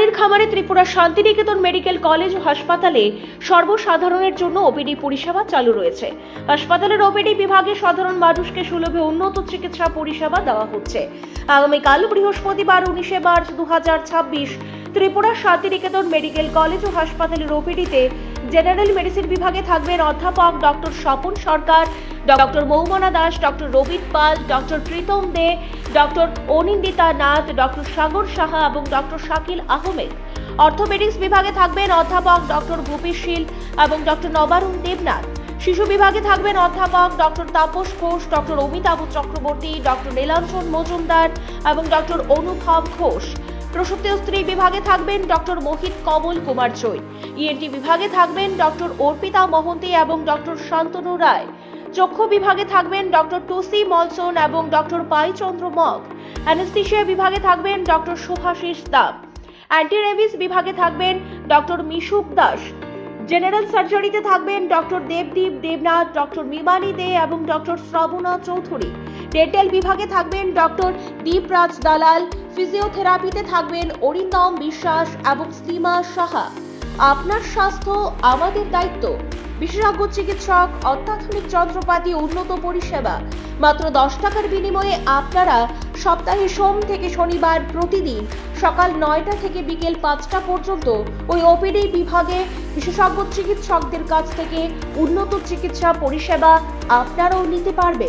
টালির খামারে Tripura Santiniketan medical college ও হাসপাতালে সর্বসাধারণের জন্য ওপিডি পরিষেবা চালু রয়েছে। হাসপাতালের ওপিডি বিভাগে সাধারণ মানুষকে সুলভে উন্নত চিকিৎসা পরিষেবা দেওয়া হচ্ছে। আগামীকাল বৃহস্পতিবার 19 March 2026 Tripura Santiniketan medical college ও হাসপাতালের ওপিডিতে জেনারেল মেডিসিন বিভাগে থাকবেন অধ্যাপক doctor Swapan Sarkar, doctor Moumana Das, doctor Rabin Pal, doctor Pritam De, doctor Anindita Nath, doctor Sagar Saha এবং ডক্টর শাকিল আহমেদ। অর্থোপেডিক্স বিভাগে থাকবেন অধ্যাপক ডক্টর ভূপেশ শীল এবং ডক্টর নবারুণ দেবনাথ। শিশু বিভাগে থাকবেন অধ্যাপক doctor Tapas Ghosh, doctor Amitabh Chakraborty, doctor Nilanjan Majumdar এবং ডক্টর অনুভব ঘোষ। প্রসূতি ও স্ত্রী বিভাগে থাকবেন ডক্টর মোহিত কমল কুমার চৈ। ইএনটি বিভাগে থাকবেন ডক্টর অর্পিতা মহন্তি এবং ডক্টর শান্তনু রায়। চক্ষু বিভাগে থাকবেন ডক্টর টুসি মলসন এবং ডক্টর পাই চন্দ্র মগ। অ্যানেস্থেশিয়া বিভাগে থাকবেন doctor Subhashis Das. Anti rabies বিভাগে থাকবেন ডক্টর মিশুক দাস। জেনারেল সার্জারিতে থাকবেন ডক্টর দেবদীপ দেবনাথ, ডক্টর মিমানি দে এবং ডক্টর শ্রাবণা চৌধুরী। ডেন্টাল বিভাগে থাকবেন ডক্টর দীপরাজ দালাল। ফিজিওথেরাপিতে থাকবেন অরিন্দম বিশ্বাস এবং সীমা সাহা। আপনার স্বাস্থ্য আমাদের দায়িত্ব। বিশেষজ্ঞ চিকিৎসক, অত্যাধুনিক যন্ত্রপাতি, উন্নত পরিষেবা। মাত্র 10 টাকার বিনিময়ে আপনারা সপ্তাহে সোম থেকে শনিবার প্রতিদিন সকাল 9টা থেকে বিকেল 5টা পর্যন্ত ওই ওপিডি বিভাগে বিশেষজ্ঞ চিকিৎসকদের কাছ থেকে উন্নত চিকিৎসা পরিষেবা আপনারাও নিতে পারবেন।